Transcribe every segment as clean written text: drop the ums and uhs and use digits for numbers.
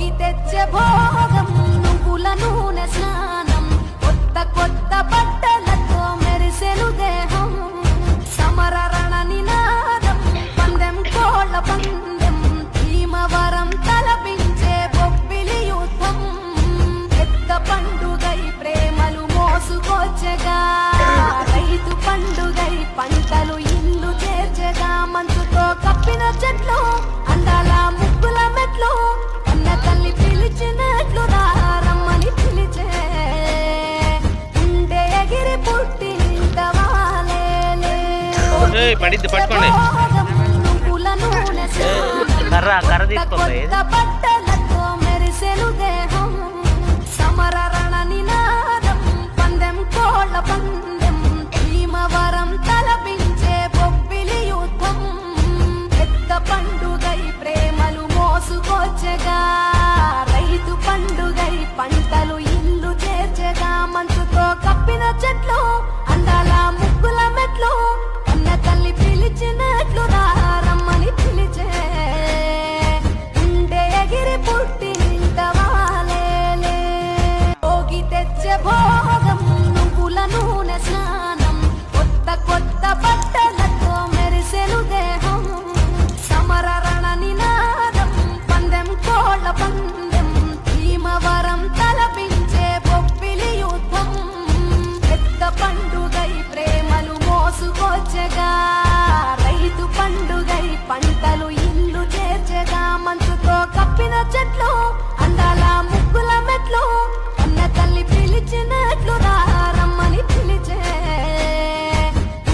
భోగి తెచ్చే భోగం నువ్వుల నూనె స్నానం కొత్త కొత్త బట్టలతో మెరిసెను దేహం సమర రణ నినాదం పందెం కోళ్ళ పందెం భీమవరం తలపించే బొబ్బిలి యుద్ధం పెద్ద పండుగై ప్రేమలు మోసుకొచ్చగా రైతు పండుగై పంటలు ఇల్లు చేర్చగా మంచుతో కప్పిన చెట్లు అందాల ముగ్గుల మెట్లు కన్న తల్లి పిలిచినట్లు రమ్మని పిలిచే ఉండే ఎగిరి పుట్టి నువ్వుల నూనె కొత్త బట్టలతో మెరిసెను దేహం సమర రణ నినాదం పందెం కోళ్ళ పందెం భీమవరం తలపించే బొబ్బిలి యుద్ధం పెద్ద పండుగై ప్రేమలు మోసుకొచ్చగా రైతు పండుగై పంటలు ఇల్లు చేర్చగా మంచుతో కప్పిన చెట్లు అందాల ముగ్గుల మెట్లు కన్న తల్లి పిలిచినట్లు రమ్మని పిలిచే ఉండే ఎగిరి పుట్టి భోగి తెచ్చే భోగం నువ్వుల నూనె స్నానం కొత్త కొత్త బట్టలతో మెరిసెను దేహం సమర రణ నినాదం పందెం కోళ్ళ పందెం భీమవరం తలపించే బొబ్బిలి యుద్ధం పెద్ద పండుగై ప్రేమలు మోసుకొచ్చగా రైతు పండుగై పంటలు ఇల్లు చేర్చగా మంచుతో కప్పిన చెట్లు అందాల ముగ్గుల మెట్లు కన్న తల్లి పిలిచినట్లు రమ్మని పిలిచే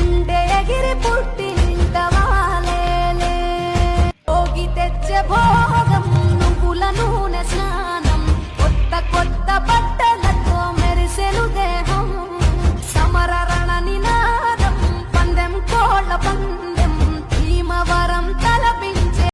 ఉండే ఎగిరి పుట్టి భోగి తెచ్చే భోగం నువ్వుల నూనె స్నానం కొత్త కొత్త బట్టలతో మెరిసెను దేహం సమర రణ నినాదం పందెం కోళ్ళ పందెం